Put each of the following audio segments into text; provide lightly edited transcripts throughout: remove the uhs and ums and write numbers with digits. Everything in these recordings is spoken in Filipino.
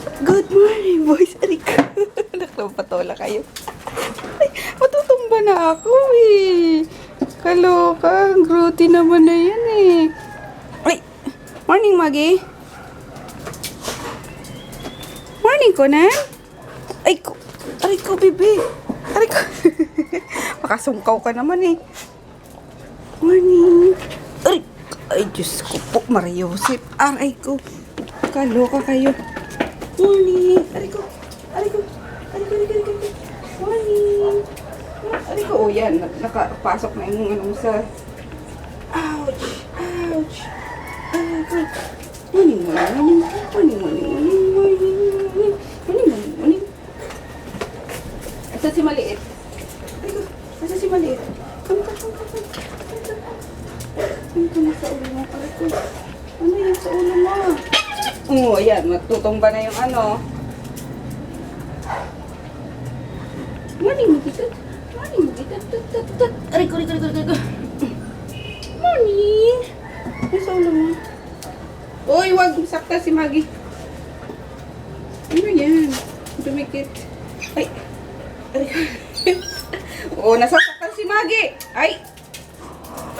Good morning, boys. Aray ko. Nakapatola kayo. Ay, matutumba na ako eh. Kaloka. Ang grotty naman na yan eh. Ay, morning, Maggie. Morning, Conan. Ay ko. Aray ko, bebe. Aray ko. Makasungkaw ka naman eh. Morning. Aray. Ay, Diyos ko po, Mariosep. Aray ko. Kaloka kayo. Morning. Aray ko. Aray ko. Aray ko, aray ko, aray ko. Morning. Aray ko. Oh, yan. Nakapasok na yung ano sa... Ouch. Ouch. Aray ko. Morning, morning, morning. Morning, morning, morning, morning. Morning, morning, morning. Asa si maliit? Aray ko. Asa si maliit? Come, come, come, come, come. Ano ka na sa ulo mo? Aray ko. Ano yan sa ulo mo? Oo, ayan. Matutumba na yung ano. Morning, Magitut. Morning, Magitut. Aray ko, aray ko, aray ko, aray ko. Morning. Ano sa ulo mo? Uy, wag sakta si Maggie. Ano yan? Dumikit. Ay. Aray ko. Oo, nasasaktan si Maggie. Ay.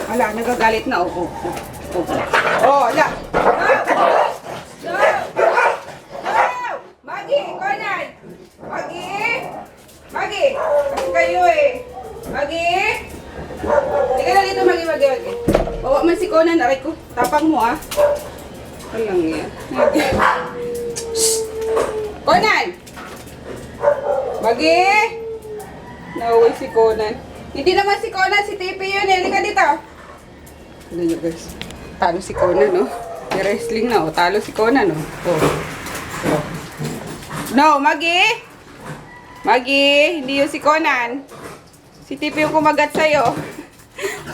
Ala, nagagalit na. Oo, oo. Oo, ala. No! Maggie, Conan! Maggie! Maggie! Kasi kayo eh. Maggie! Teka na dito, Maggie. Bawa man si Conan, aray ko. Tapang mo ah. Alang yan. Shhh! Conan! Maggie! Nauwi si Conan. Hindi naman si Conan, si Tipi yun eh. Halika dito. Ano nyo guys? Talo si Conan, no? May wrestling na, oh. Talo si Conan, no? Oh. Oh. No, Maggie! Maggie! Hindi yun si Conan. Si Tipi yung kumagat sa'yo.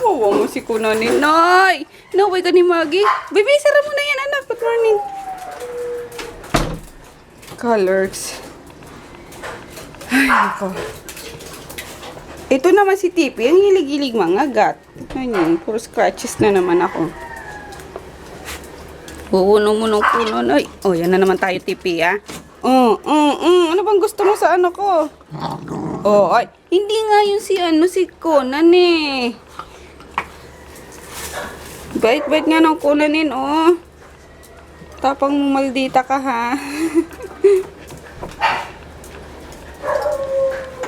Huwag mo si Conan ni Nay! Naway ka ni Maggie. Baby, sara mo na yan, anak. Good morning. Colors. Ay, ako. Ito naman si Tipi, ang hilig-hilig mga gat. Tignan yun, puro scratches na naman ako. Puno. Ay, oh, yan na naman tayo, Tipi, ah. Ano bang gusto mo sa ano ko? Oh, ay, hindi nga yun si Conan eh. Bait-bait nga ng Conanin, oh. Tapang maldita ka, ha?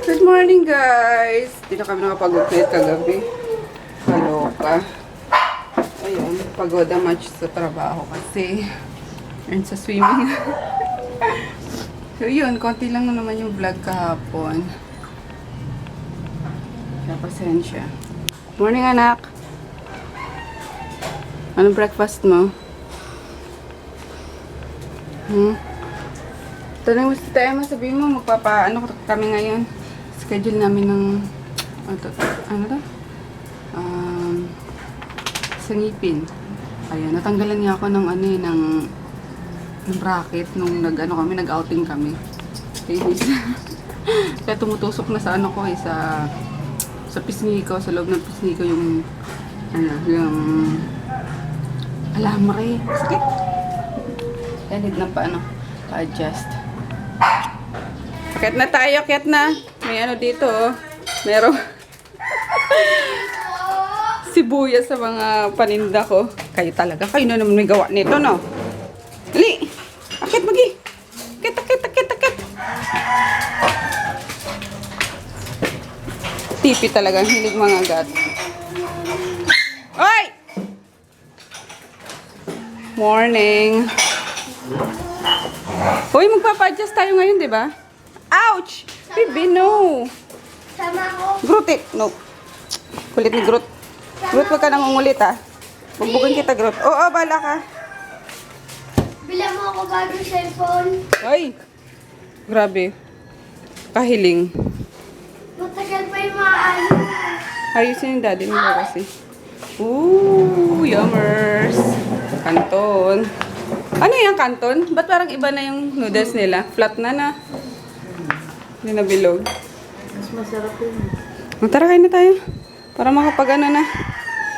Good morning, guys. Hindi na kami nakapag-update kagabi. Kaloka. Ayun, pagod ang match sa trabaho kasi. And sa swimming. So, yun. Konti lang na naman yung vlog kahapon. Kaya pasensya. Morning, anak. Anong breakfast mo? Tanong mo si Tayo, sabihin mo, magpapaano kami ngayon. Schedule namin ng, ano to? Sa ngipin. Ayun, natanggalan niya ako ng ano eh, ng bracket nung nag-outing kami. Kaya tumutusok na sa ano ko eh, sa pisngi ko, sa loob ng pisngi ko yung, yung alambre. Sakit. Kaya need na pa-adjust. Akyat na tayo, akyat na. May ano dito, oh. Merong sibuyas sa mga paninda ko. Kayo talaga, kayo na naman may gawa nito, no? Dali! Akyat, Magi! Akyat! Tipi talagang hilig mga gat. Oy! Morning! Uy, magpapa-adjust tayo ngayon, di ba? Ouch! Baby, no! Sama ko. Groot it! No. Kulit ni Groot. Groot, wag ka nang umulit, ha? Bugbugan kita, Groot. Oo, bala ka. Bila mo ako bagong cellphone. Ay! Grabe. Kahiling. Matagal pa yung maayos. Ayusin yung daddy nila kasi. Ooh, yummers. Kanton. Ano yung kanton? Ba't parang iba na yung noodles nila? Flat na. Hindi na bilog. Mas masarap yun. Tara, kain na tayo. Para makapag ano na.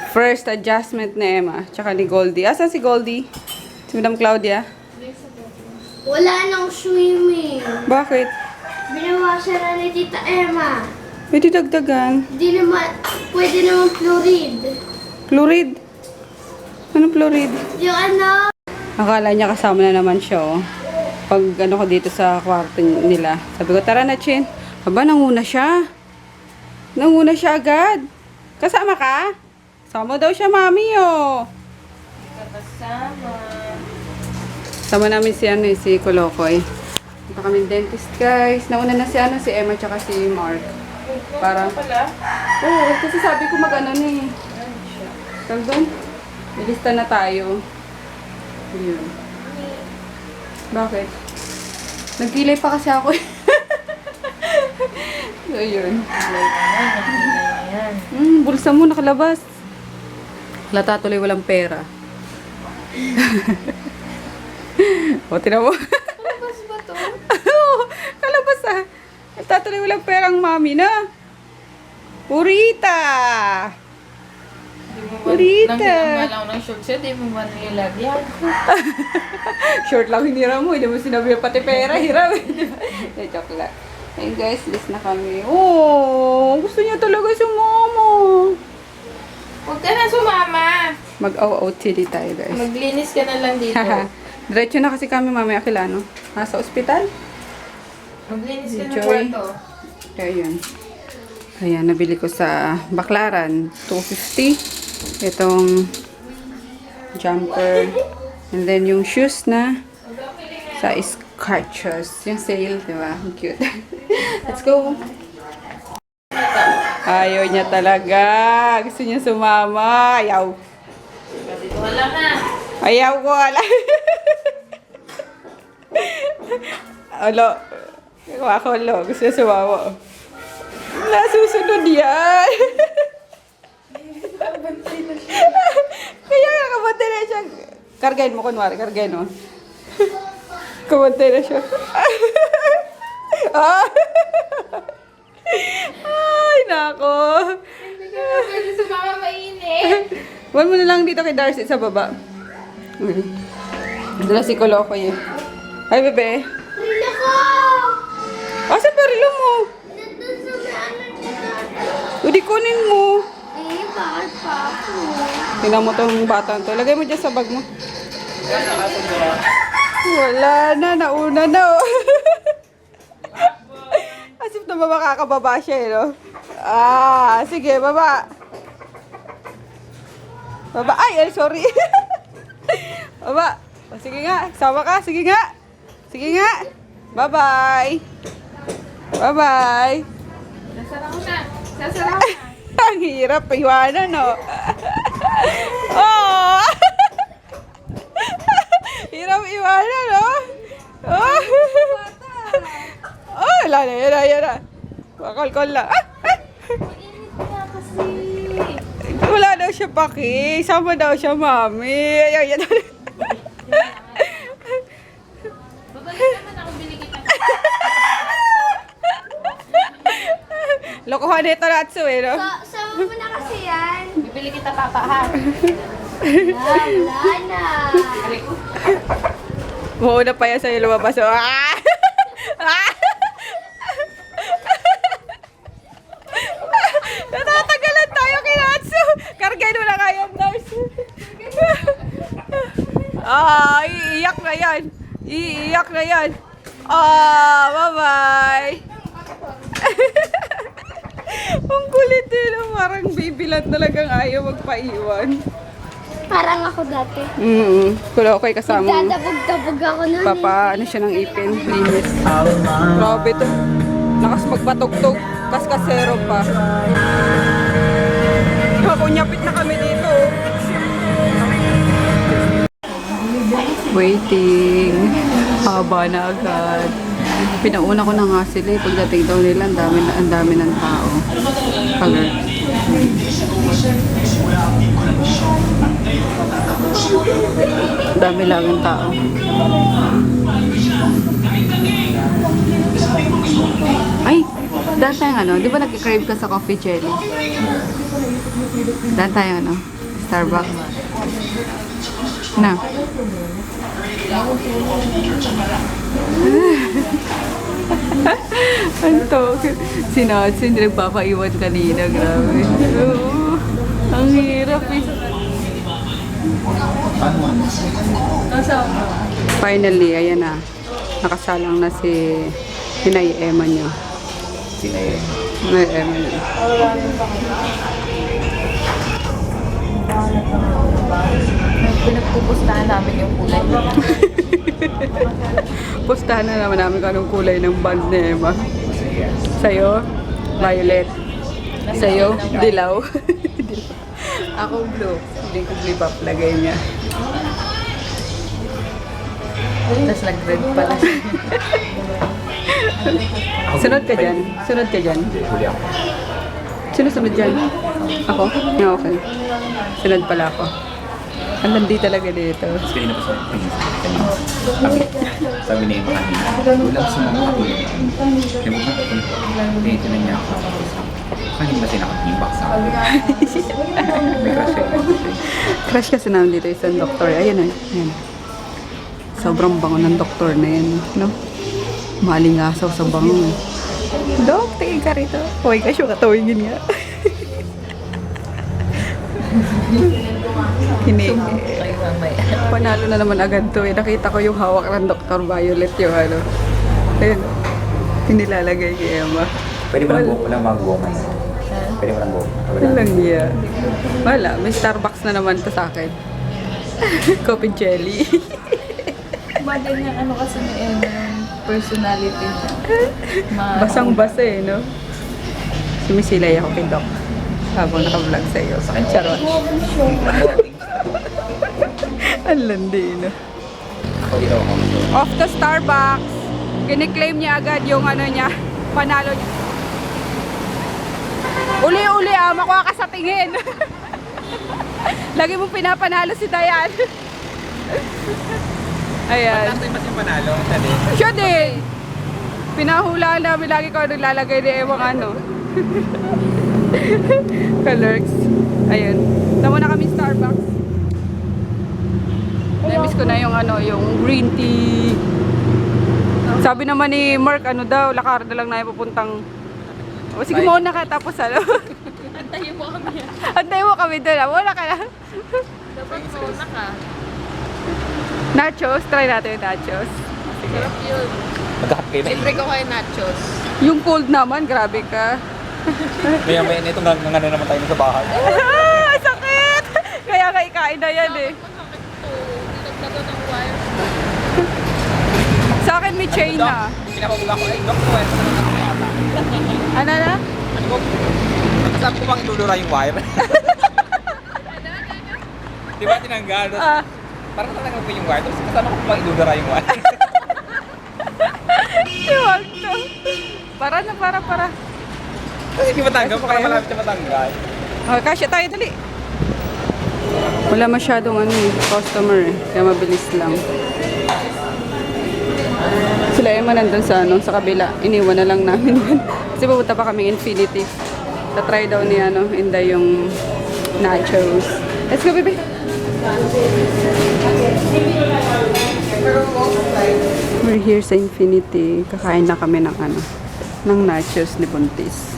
First adjustment ni Emma. Tsaka ni Goldie. Asan si Goldie? Si Madam Claudia? Wala nang swimming. Bakit? Binawasan na ni Tita Emma. Pwede dagdagan. Hindi naman, pwede naman fluoride. Fluoride. Anong fluoride? Yung ano, Akala niya kasama na naman siya, oh. Pag ano ko dito sa kwarto nila. Sabi ko, tara na, Chin. Aba, nanguna siya. Nanguna siya agad. Kasama ka? Sama daw siya, mami, oh. Sama namin si, ano, si Kolokoy. Punta kami dentist, guys. Nauna na si, ano, si Emma tsaka si Mark. Para, oo, kasi sabi ko mag-ano na eh. Tawag doon? Ilista na tayo. Yun. Bakit? Nagkilay pa kasi ako eh. So, yun. Bulsa mo nakalabas. Lata tuloy walang pera. O, tinan mo. kalabas ba to? Oo, kalabas ah. Lata tuloy walang perang mami na. Purita! Purita! Nang lang ng short siya, di mo ba nilagyan? Short lang hinira mo. Hindi mo sinabi pati pera. Hiram. Eh, joke lang. Ayun guys, list na kami. Oh, gusto niya talaga si mama. Huwag ka na sumama. Mag-OOTD tayo guys. Maglinis ka na lang dito. Diretso na kasi kami mamaya kila, no? Nasa ospital. Maglinis ka ng Joy. kwarto. Kaya yun. Ayan, nabili ko sa Baklaran. 250. Itong jumper. And then yung shoes na sa Skechers. Yung sale, di ba? Ang cute. Let's go. Ayaw niya talaga. Gusto niya sumama. Ayaw. Dito ka lang na. Ayaw ko. Wala. Alo. Ako, alo. Gusto niya sumama. Nasusunod yan. Kaya nga kabantay na siya. Kargain mo, kunwari. Kargain mo. Kabantay na siya. Ah. Ay, nako. Hindi ka na pwede sumama, mainit. Huwag mo na lang dito kay Darcy sa baba. Dala si Kolokoy eh. Ay, bebe. Rila ko! Asan ba rilo mo? Nandun sa may ano ni Tata. O di kunin mo. Bakit pa ako? Tingnan mo tong batang to. Lagay mo dyan sa bag mo. Wala na. Nauna na oh. As if na ba makakababa siya eh, no? Ah, sige, baba. Baba. Ay, sorry. Baba. O, sige nga. Sama ka. Sige nga. Sige nga. Bye-bye. Bye-bye. Sasara ko na. Sasara ko na. Ang hirap. Iwanan, no? Oh! Hirap iwanan, no? Oh! Oh, wala na. Yan na, yan na. Makalkol lang. Ah! Mainit na kasi. Wala daw siya paki. Sama daw siya, mami. Ayan, yan. Babalik naman ako, bili kita. Lokohan nito Natsu eh, no? Sama mo na kasi yan. Bibili kita, papa, ha? Wala na. Mauna pa yan sa'yo lumabas. Oh. Ah! Ah! Natatagalan tayo kay Natsu. Kargay mo na kaya, Nurse. Ah, iiyak na yan. Iiyak na yan. Ah, bye-bye. Ang kulit din. Parang baby lang talagang ayaw magpaiwan. Parang ako dati. Kulokoy kasama mo. Dadabog-dabog ako nun Papa, ano siya ng ipin, linis. Grabe to. Lakas magpatugtog, kaskasero pa. Kunyapit na kami dito. Waiting. Haba na agad. Pinauna ko na nga sila eh. Pagdating daw nila, ang dami ng tao. Color. Dami lang ang tao. Ay, dahil tayong ano, di ba nag-crave ka sa coffee jelly? Dahil tayong ano, Starbucks. Na. Anto. Si Natsin, nagpapaiwan kanina. Grabe. Oo. Ang hirap eh. Finally, ayan na. Nakasalang na si Hinay Emma niyo. Sinay. Hinay Emma niyo. Pinagpupustahan namin yung kulay. Pustahan na naman namin kung anong kulay ng band ni Emma. Sa'yo, violet. Sa'yo, dilaw. Ako blue. Hindi ko blue up lagay niya. Tapos nag-red pala siya. Sunod ka dyan. Sunod ka dyan. Huli ako. Sino sunod dyan? Ako? Yeah, okay. Sunod pala ako. Ang landi talaga dito. Tapos kanina pa kanina. Sabi ni Emma kanina, walang sumama ako. Kaya mo ito na niya ako. Kanina ba sinakatimbak sa akin? May crush siya. Crush kasi namin dito isang doktor. Ayan o. Ayan. Sobrang bango ng doktor na yan. No? Malingasaw sa bango. Dok, tingin ka rito. Huwag ka siya katawigin nga. Hinig. Kayo mamaya. Panalo na naman agad to. Nakita ko yung hawak ng Dr. Violet yung ano. Ayun. Pinilalagay kay Emma. Pwede mo lang buhok. Walang mga buhok man. Pwede mo lang buhok. Walang niya. Wala. May Starbucks na naman to sa akin. Coffee jelly. Imagine yung ano kasi ni Emma, yung personality niya. Basang-basa eh, no? Sumisilay ako kay Doc. Habang naka-vlog sa iyo. Charot. Ang landi, no? Ako dito ako. Off the Starbucks. Kiniklaim niya agad yung ano niya. Panalo niya. Uli-uli makuha ka sa tingin. Lagi mong pinapanalo si Dayan. Ayan. Last time mas yung panalo. Siya din. Siya din. Pinahulaan namin lagi ko naglalagay ni Ewang ano. Colors. Ayun. Tama na kami Starbucks. Na-miss ko na yung ano, yung green tea. Sabi naman ni Mark, ano daw, lakar na lang na pupuntang. O sige mo na ka, tapos ano. Antayin mo kami. Antayin mo kami doon. Wala ka na. Dapat mauna ka. Nachos, try natin yung nachos. Sarap yun. Magkakap kayo Libre ko kayo nachos. Yung cold naman, grabe ka. Maya na ito, ano naman tayo sa bahay. Ah, sakit! Kaya nga ikain na yan eh. Masakit to. Dinagdagan ng wire. Sa akin may chain na. Pinapabuga ko, ay, Doc, wire pa naman ang bata. Ano na? Ano ko? Saan ko bang idudura yung wire? Di ba tinanggal? Ah, Parang talagang ko yung wire. Tapos kasama ko bang idudura yung wire? Huwag to. Para na, para. Hindi matanggal. Baka malapit na matanggal. Oh, kasya tayo, dali. Wala masyadong ano eh, customer eh. Kaya mabilis lang. Sila Emma nandun sa, ano, sa kabila. Iniwan na lang namin yun. Kasi pupunta pa kami Infinity. Tatry daw ni ano, Inday yung nachos. Let's go, baby. We're here sa Infinity. Kakain na kami ng ano, ng nachos ni Buntis.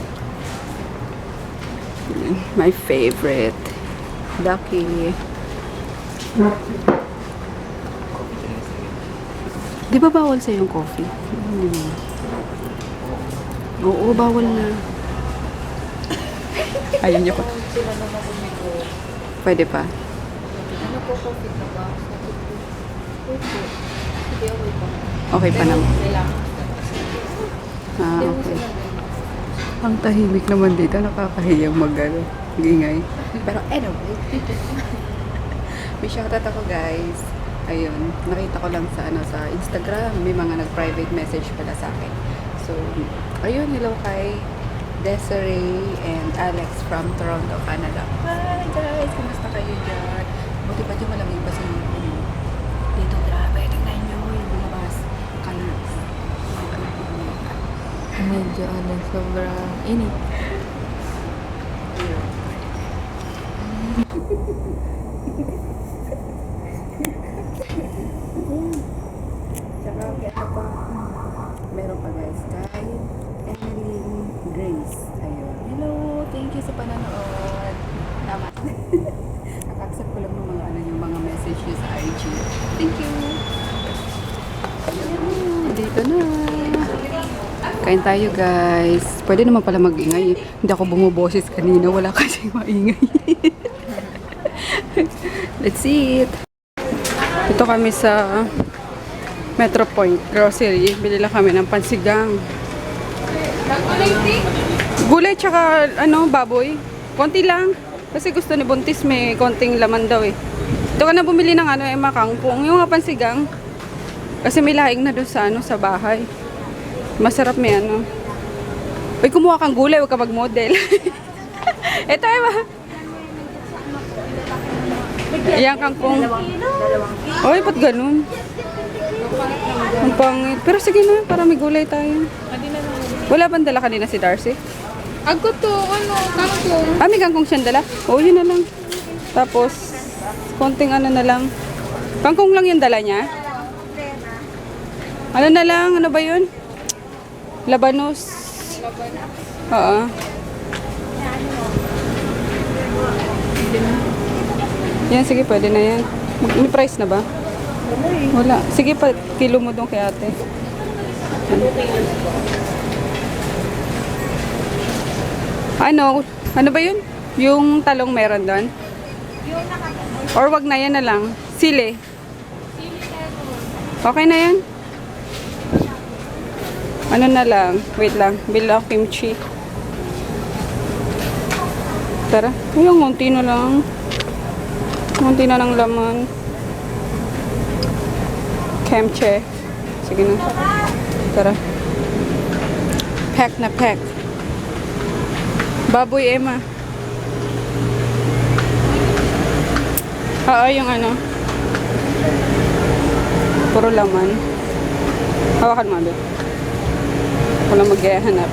My favorite. Ducky. Di ba bawal sa yung coffee? Oo, bawal na. Ayun niyo pa. Sila naman umigo. Pwede pa. Ano po coffee na ba? Opo. Hindi, okay pa. Okay pa naman. Kailangan. Ah, okay. Ang tahimik naman dito. Nakakahiyang mag-ano. Ingay. Pero anyway. May shoutout ako guys. Ayun. Nakita ko lang sa ano sa Instagram. May mga nag-private message pala sa akin. So, ayun. Hello kay Desiree and Alex from Toronto, Canada. Hi guys! Kumusta kayo dyan? Buti pa dyan malamig pa sa inyo. Dito, grabe. Tingnan nyo yung lumabas. Colors. Medyo ano, sobrang init. Tsaka, ano pa? Meron pa guys. Sky and panonood. Salamat. Accept ko lang ng mga yung mga message niyo sa IG. Thank you. Dito na. Kain tayo guys. Pwede naman pala mag-ingay. Hindi ako bumuboses kanina. Wala kasi maingay. Let's eat. Ito kami sa Metro Point Grocery. Bili lang kami ng pansigang. Gulay tsaka baboy. Konti lang. Kasi gusto ni Buntis may konting laman daw eh. Ito ka na bumili ng kangkong. Yung mga pansigang. Kasi may laing na doon sa bahay. Masarap may Uy, kumuha kang gulay. Huwag ka mag-model. Ito Ayan kangkong. Oy, ba't ganun? Ang pangit. Pero sige na, para may gulay tayo. Wala bang dala kanina si Darcy? Ako to, kangkong. May kangkong siyang dala? Oo, yun na lang. Tapos, konting na lang. Kangkong lang yung dala niya? Ano na lang? Ano ba yun? Labanos. Oo. Yan, sige, pwede na yan. May price na ba? Wala. Sige pa, kilo mo doon kay ate. Ano ba yun? Yung talong meron doon? Or wag na yan na lang. Sili. Okay na yan? Ano na lang? Wait lang. Bili ako kimchi. Tara. Ayun, ngunti na lang. Ngunti na lang laman. Kimchi. Sige na. Tara. Pack na pack. Baboy, Emma. Oo, yung puro laman. Hawakan mo, Abel. Wala mag-ihanap.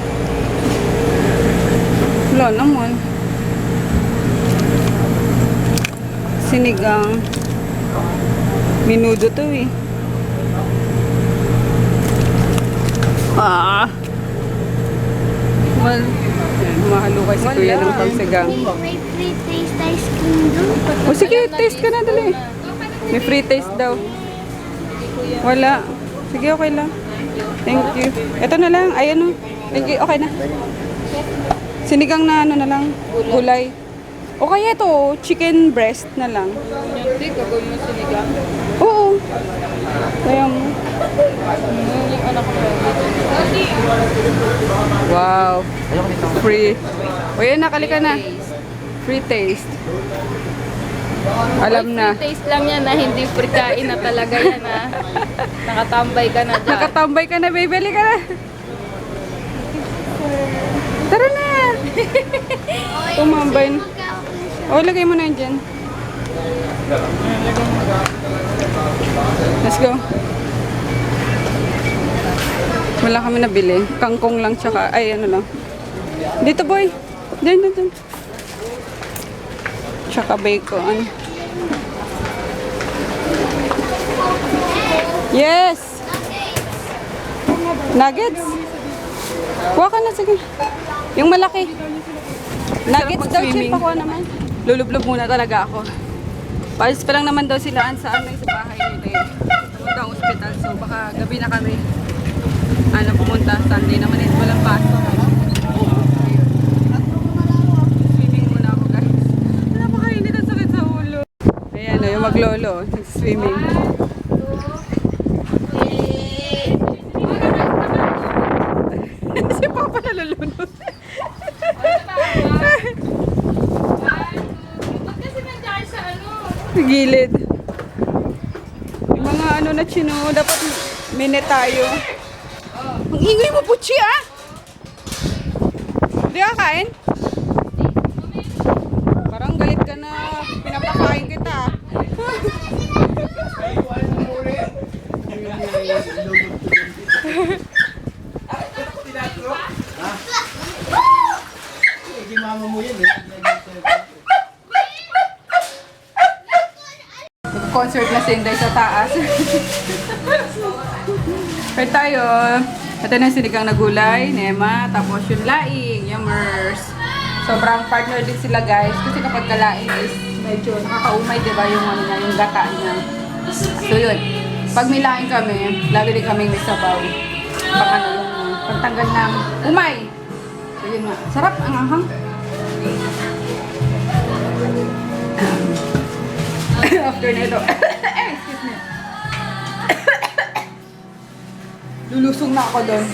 Wala naman. Sinigang. Minudo to eh. Well, mahalo kay si Kuya ng pagsigang. May free taste ice cream doon. O sige, taste ka na dali. May free taste daw. Wala. Sige, okay lang. Thank you. Ito na lang. Ayan o. Thank you. Okay na. Sinigang na na lang. Gulay. O kaya ito, chicken breast na lang. Hindi, gagawin mo sinigang. Oo. Kaya mo. Yung anak ko. Wow. Free. O yan, nakali ka na. Free taste. Alam na. Free taste lang yan na hindi free kain na talaga yan Nakatambay ka na dyan. Nakatambay ka na, bibili ka na. Tara na. Tumambay na. O, lagay mo na yun dyan. Let's go. Wala kami nabili. Kangkong lang tsaka, lang. Dito boy. Diyan. Tsaka bacon. Yes! Nuggets? Kuha ka na, sige. Yung malaki. Nuggets daw, chip ako naman. Lulublob muna talaga ako. Palis pa lang naman daw sila sa bahay nila eh. Punta ang hospital, so baka gabi na kami. Pumunta. Sunday naman eh. Walang pasok. Swimming muna ako guys. Napakainit ang sakit sa ulo. Ayan yung maglolo. Swimming. Si Papa nalulunod. Ba't kasi nandiyan sa Sa gilid. Yung mga na chino. Dapat minute tayo. Ang ingay mo, Puchi, Hindi ka kain? Parang galit ka na. Pinapakain kita. Nag-concert na si Inday sa taas. Kaya tayo. Ito na yung sinigang na gulay, Nema. Tapos yung laing, yummers. Sobrang partner din sila guys. Kasi kapag kalain is medyo nakakaumay, di ba, yung ano niya, yung gata niya. So yun, pag may laing kami, lagi din kami may sabaw. Pag ano, yung pagtanggal ng umay. So yun nga, sarap ang anghang. After nito, excuse me. Lulusong na ako doon.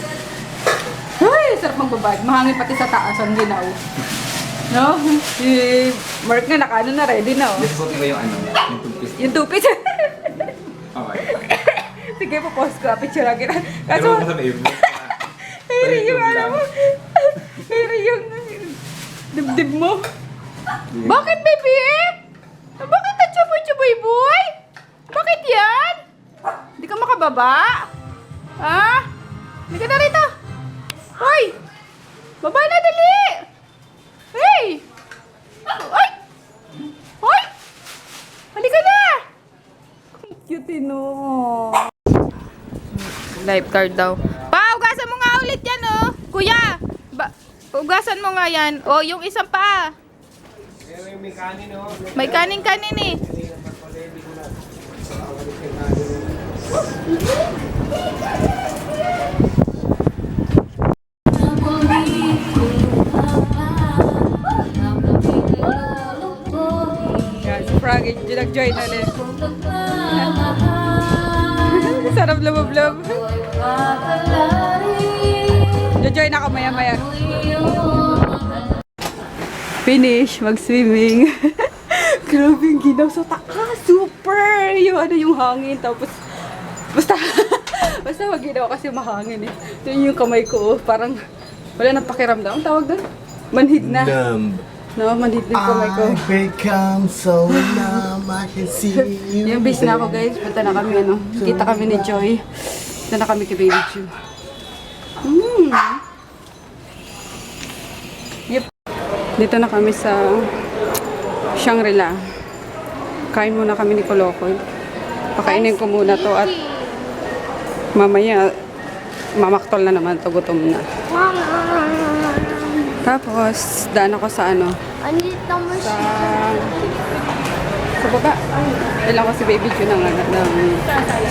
Ay, sarap magbabad. Mahangin pati sa taas ang ginaw. No? Si Mark nga nakaano na, ready na oh. Gusto ko yung ano, yung toothpaste. Yung tupit. Okay. Sige, papost ko. Picture lang kita. Pero Kaso, mo sa Facebook. hiri yung ano mo. Hiri yung dibdib mo. Bakit, baby? Bakit na chuboy-chuboy, boy? Bakit yan? Hindi ka makababa? Ha? Hindi ka na rito. Hoy! Baba na, dali! Hey! Ay! Hoy! Halika na! Cute, no? Lifeguard daw. Pa, ugasan mo nga ulit yan, oh! Kuya! Ugasan mo nga yan. Oh, yung isang pa. May kanin, oh. May kanin-kanin eh. Yan, si Froggy, nag-join na ulit. Sarap lumublob. Join ako maya-maya. Finish, mag-swimming. Grabe yung ginaw sa taas. Super! Yung ano, yung hangin. Tapos, basta wag ginaw kasi mahangin eh. Yun yung kamay ko. Parang, wala nang pakiramdam. Ang tawag doon? Manhid na. Numb. No, manhid na yung kamay ko. I become so numb, I can see you. Yung base na ako guys. Punta na kami ano. Kita kami ni Joy. Punta na kami kay Baby Chu. Yep. Dito na kami sa Shangri-La. Kain muna kami ni Kolokoy. Pakainin ko muna to at mamaya mamaktol na naman to, gutom na. Tapos daan ako sa ano, Andito mo sa siya. baba. Ilang ko si Baby Chu ng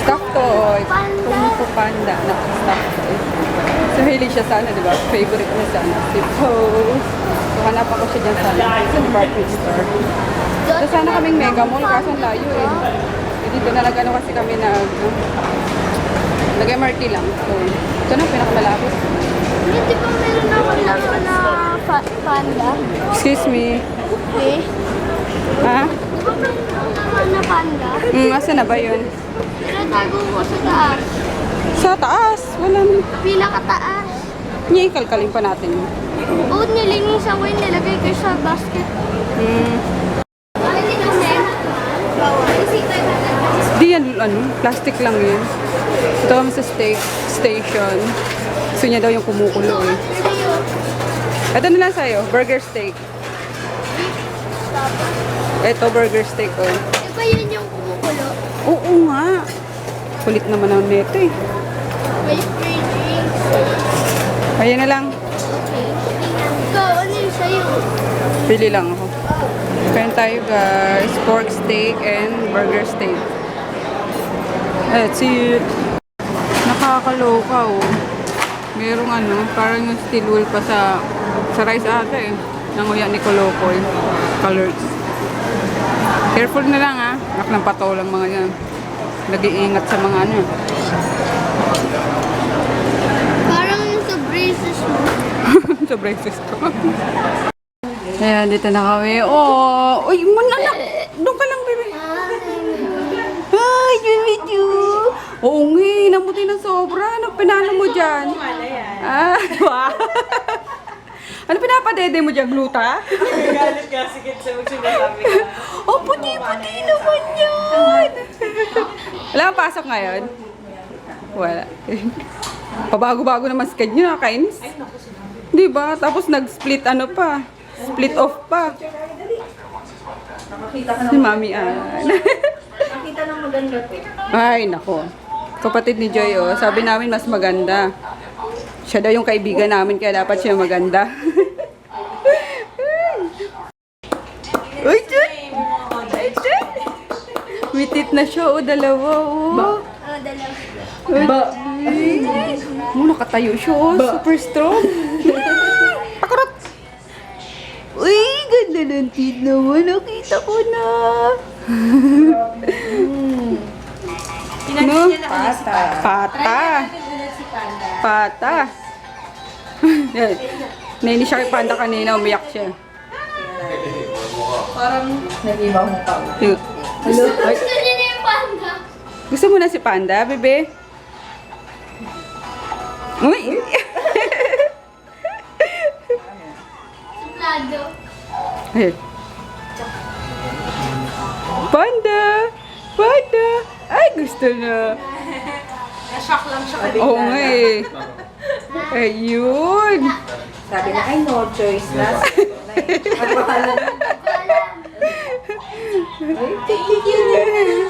stock toy. Kung po panda na stock toy. So hilig siya sana, di ba? Favorite niya sana si Pose. So hanap ako siya dyan sana sa department store. So sana kaming mega mall kaso ang layo eh. Dito na nag-ano kasi kami nag-MRT lang. So ito na pinakamalapit. Hindi ba meron ako lang na panda? Excuse me. Okay. Ha? Di ba meron ako na panda? Asa na ba yun? Tinatago ko sa taas. Sa taas. Walang... Pinakataas. Ikalkalin pa natin yun. Oo, nilinis ako yung nilagay ko sa basket. Hindi kasi. Bawal. Di yan, ano, plastic lang yun. Ito kami sa station. Gusto niya daw yung kumukulo eh. Ito na lang sa'yo, burger steak. Ito, burger steak oh. Di ba yun yung kumukulo? Oo nga. Kulit naman ang neto eh. May free drinks. Ayan na lang. Okay. Ikaw, ano yung sa'yo? Pili lang ako. Kain tayo guys. Pork steak and burger steak. Let's see. Nakakaloka oh. Merong ano, parang yung steel wool pa sa rice ata eh. Nanguya ni Kolokoy. Colors. Careful na lang ah. Anak ng pato lang mga yan. Nag-iingat sa mga ano. Parang yung sa braces mo. Sa braces ko. Ayan, dito na kami. Oh, uy, anak. Doon ka lang, baby. Ay, baby Chu. Oo nga, namuti ng sobra. Ano pinano mo dyan? Ah, wow. Ano pinapadede mo dyan, gluta? Galit ka, sige, magsimasabi ka. Oh, puti-puti naman yan. Wala kang pasok ngayon? Wala. Pabago-bago naman sked nyo, nakakainis. Diba? Tapos nag-split ano pa. Split off pa. Si Mami Ann. Nakita ng maganda po. Ay, nako. Kapatid ni Joy, oh. Sabi namin mas maganda. Siya daw yung kaibigan namin, kaya dapat siya maganda. Cute na siya, oh, dalawa, oh. Oh, dalawa. Oh, nakatayo siya, oh. Super strong. Pakurot! Uy, ganda ng teeth naman. Nakita ko na. No? Pata. Pata. Yan. Nainis siya kay Panda kanina, umiyak siya. Nag-iba mo pa. Ay, Gusto niya na yung panda. gusto mo na si Panda, bebe? Uy! Suplado. Ay. Panda! Panda! Ay, gusto na. Na-shock lang siya kabigla. Oo nga eh. Ayun. Sabi na, ay no choice na. Ang bahala na. Alam. Ay, tik-tik yun.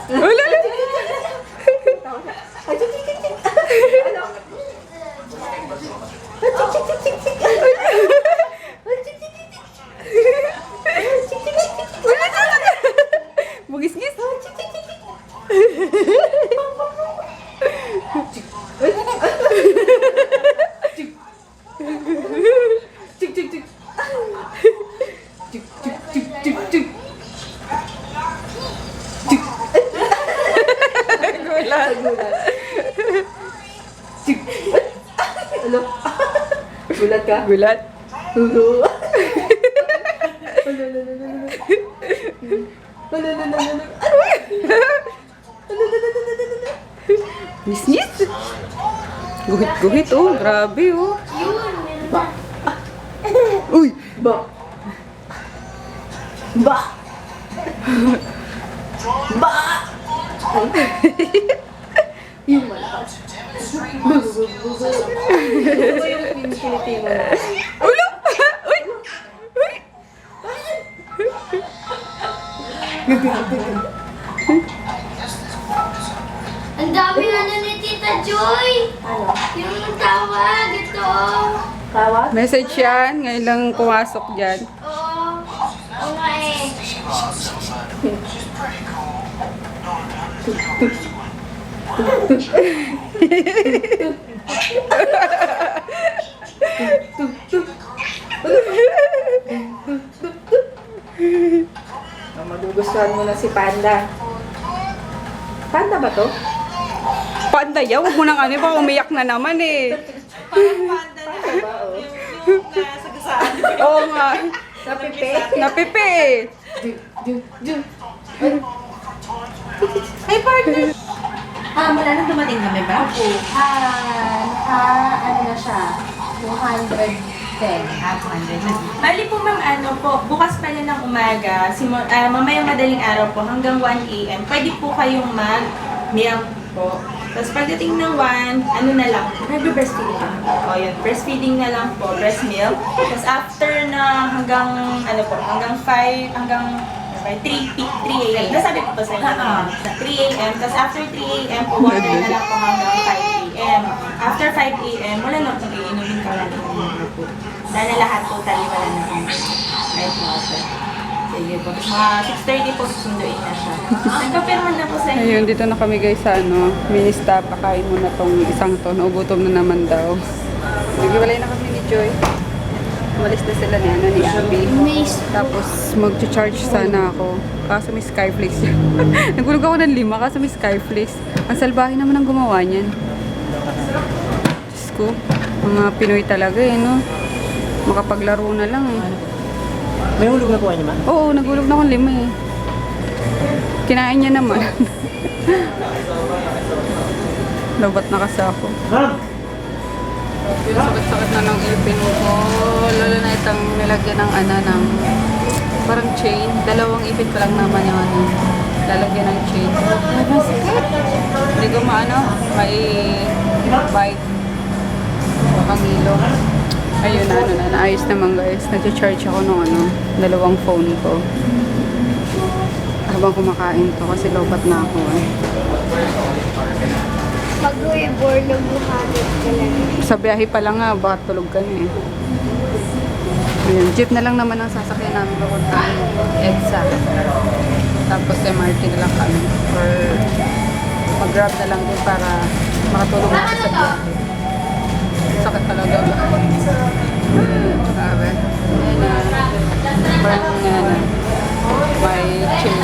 Wala na. Ay, tik-tik-tik. Ano? Bugis-gis. Tik-tik-tik. Tik-tik-tik-tik-tik. Gulat. Ano? Gulat ka? Gulat. Nis-nis. Guhit-guhit, oh. Grabe, oh. Yun. Uy! Ba? Ba? Ba? Yung malakas. Ano yung pinipili mo na? Ulo! Uy! Uy! Ang dami na ni Tita Joy. Ano? Yung tawag, ito. Tawag? Message yan. Ngayon lang pumasok dyan. Oo. Oo nga eh. Magugustuhan mo na si Panda. Panda ba to? Panda yan. Huwag mo nang ano. Baka umiyak na naman eh. Oo nga. Napipi? Napipi eh. Ay, partner! Wala nang dumating kami ba? Ano na siya? 210. 200. Bali po ma'am, ano po, bukas pala ng umaga, mamayang madaling araw po hanggang 1 a.m. Pwede po kayong mag-milk po. Tapos pagdating ng 1, ano na lang, nagbe-breastfeeding lang. O yun, breastfeeding na lang po, breast milk. Tapos after na hanggang, ano po, hanggang 5, hanggang 3 a.m. Nasabi ko pa sa inyo naman. 3 a.m. Tapos after 3 a.m. po, water na lang po hanggang 5 a.m. After 5 a.m. wala na pong iinumin ka lang ng po. Dahil lahat totally wala na pong kahit water. Sige po. Mga 6:30 po susunduin na siya. Nagkapirman na po sa inyo. Ayun, dito na kami guys sa ano. Mini-stop. Pakain mo na tong isang to. Naugutom na naman daw. Naghiwalay na kami ni Joy. Umalis na sila ni, ni Abby. Tapos mag-charge sana ako. Kaso may Skyflakes. Nagulog ako ng 5 kaso may Skyflakes. Ang salbahe naman ang gumawa niyan. Diyos ko. Mga Pinoy talaga eh, no? Makapaglaro na lang eh. May hulog na po niya, ma? Oo, nagulog na akong 5 eh. Kinain niya naman. Labat na kasi ako. Ma'am! Sakit-sakit na ng ipin ko. Lalo na itang nilagyan ng ng parang chain. 2 ipin pa lang naman yung lalagyan ng chain. Hindi ko may bite. Pangilo. Ayun na, naayos naman guys. Nag-charge ako ng 2 phone ko. Habang kumakain to kasi lobat na ako eh. Mag-uwi-board ng buhanit ka lang. Sa biyahe pa lang nga, baka tulog ka na eh. Ayun, jeep na lang naman ang sasakyan namin papunta EDSA. Tapos MRT na lang kami. Or mag-grab na lang din para makatulog na sa biyahe. Sakit talaga ba? Grabe. Ayan na. Parang nga na. May chain.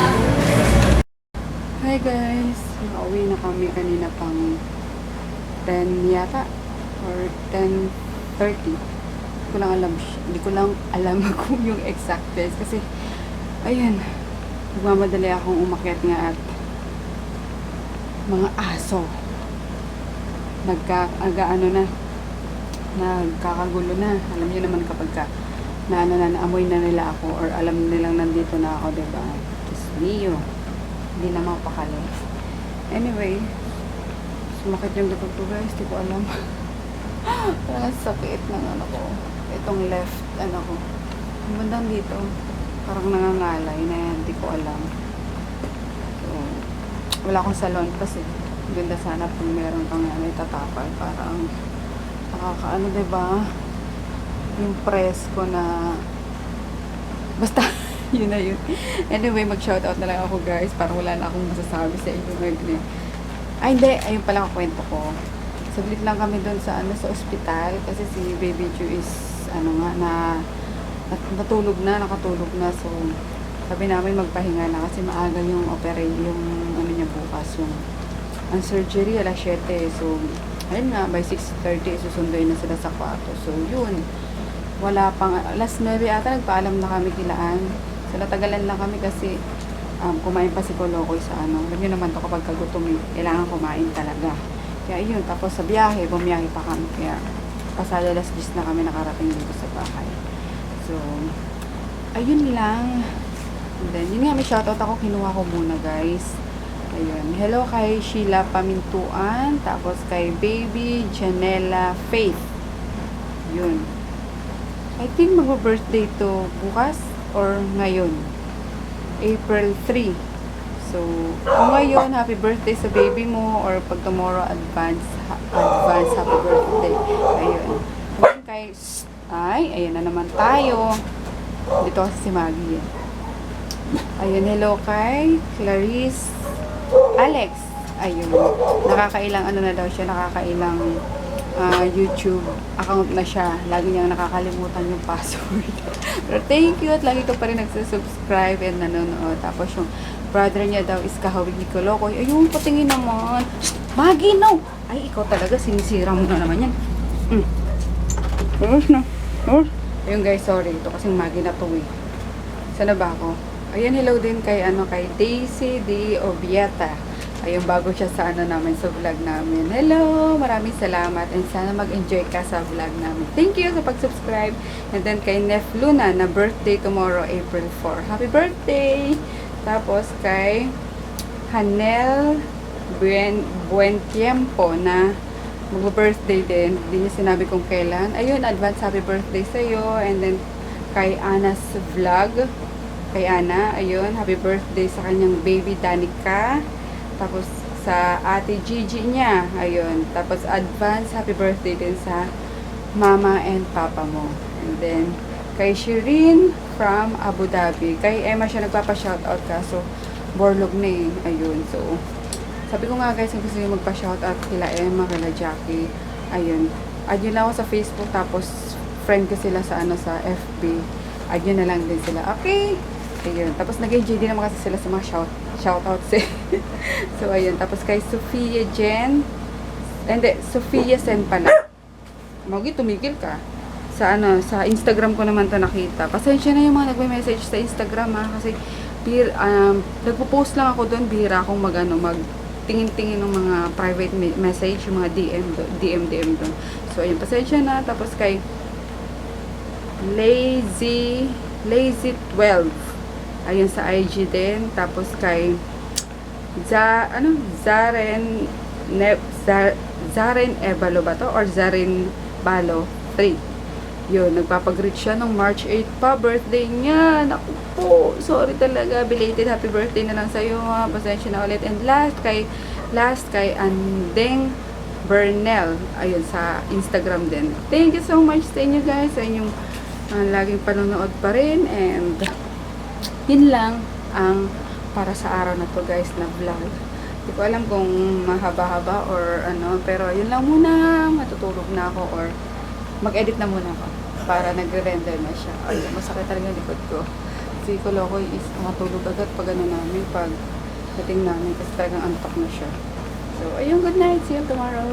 Hi guys. Nakauwi na kami kanina pang 10 yata. Or 10:30. Hindi ko lang alam kung yung exact place. Kasi, ayan. Nagmamadali akong umakyat nga at mga aso. Nagkakagulo na. Alam niyo naman kapag naamoy na nila ako or alam nilang nandito na ako, diba? Just Leo. Hindi na mapakali. Anyway, sumakit yung likod ko guys. Hindi ko alam. Parang sakit ng ano ko. Itong left, ano ko. Ang bandang dito. Parang nangangalay na yan. Hindi ko alam. So, wala akong salon kasi ganda sana kung meron kang ano itatapal. Parang nakakaano, diba? Yung press ko na basta yun na yun. Anyway, mag-shoutout na lang ako guys para wala na akong masasabi sa inyo ngayon. Ay hindi, ayun pala ang kwento ko. Saglit lang kami doon sa sa ospital kasi si Baby Ju is nakatulog na. So sabi namin magpahinga na kasi maaga yung yung niya bukas, yung ang surgery alas 7. So ayun nga, by 6:30 susunduin na sila sa kwarto. So yun, wala pang alas 9 ata nagpaalam na kami kilaan. So natagalan lang kami kasi kumain pa si Kolokoy sa alam niyo naman to kapag kagutom kailangan kumain talaga. Kaya yun, tapos sa biyahe, bumiyahe pa kami. Kaya pasado alas 10 na kami nakarating dito sa bahay. So ayun lang. And then yun nga, may shoutout ako, kinuha ko muna guys. Ayun, hello kay Sheila Pamintuan, tapos kay Baby Janela Faith. Yun, I think mag-birthday to bukas or ngayon, April 3. So kung ngayon happy birthday sa baby mo, or pag tomorrow advance happy birthday. Ayun, kay ayan na naman tayo dito kasi si Maggie. Ayun, hello kay Clarice Alex. Ayun, nakakailang na daw siya, nakakailang YouTube account na siya. Lagi niyang nakakalimutan yung password. Pero thank you at lagi ko pa rin nagsasubscribe and nanonood. Tapos yung brother niya daw is kahawig ni Kolokoy. Ayun, patingin naman. Maggie, no! Ay, ikaw talaga, sinisira mo na naman yan. Ayun guys, sorry. Ito kasing Maggie na to eh. Sana ba ako? Ayan, hello din kay kay Daisy D. Obieta. Ayun, bago siya sa namin, sa vlog namin. Hello! Maraming salamat and sana mag-enjoy ka sa vlog namin. Thank you sa pag-subscribe. And then kay Nef Luna na birthday tomorrow, April 4. Happy birthday! Tapos kay Hanel Buentiempo na mag-birthday din. Hindi niya sinabi kung kailan. Ayun, advance happy birthday sa'yo. And then kay Ana's Vlog. Kay Ana, ayun, happy birthday sa kanyang baby Danica. Tapos sa ate Gigi niya, ayun. Tapos advance happy birthday din sa mama and papa mo. And then kay Shirin from Abu Dhabi. Kay Emma siya nagpapa-shoutout ka. So Borlog na eh. Ayun. So sabi ko nga guys, gusto niyo magpa-shoutout kila Emma, kila Jackie. Ayun. Add nyo lang ako sa Facebook, tapos friend ko sila sa sa FB. Add nyo na lang din sila. Okay. Ayun. Tapos nag-enjoy din naman kasi sila sa mga shoutouts eh. So, ayun. Tapos kay Sophia Jen. Hindi, Sophia Sen pala. Magi, tumigil ka. Sa sa Instagram ko naman to nakita. Pasensya na yung mga nagme-message sa Instagram ha. Kasi, nagpo-post lang ako doon. Bihira akong tingin-tingin ng mga private message, yung mga DM doon. So, ayun. Pasensya na. Tapos kay Lazy 12. Ayun sa IG din. Tapos kay Zaren Ebalo ba to? Or Zaren Balo 3. Yun, nagpapag-greet siya nung March 8 pa. Birthday niya. Naku po. Sorry talaga. Belated happy birthday na lang sa'yo. Pasensya na ulit. And last kay Andeng Bernel. Ayun, sa Instagram din. Thank you so much sa inyo guys. Sa inyong laging panonood pa rin, and yun lang ang para sa araw na to guys na vlog. Hindi ko alam kung mahaba-haba or ano, pero yun lang muna, matutulog na ako or mag-edit na muna ako para nagre-render na siya. Ay, masakit talaga yung likod ko. Si Kolokoy is matulog agad pag ano namin, pag dating namin kasi talagang antok na siya. So, ayun, good night. See you tomorrow.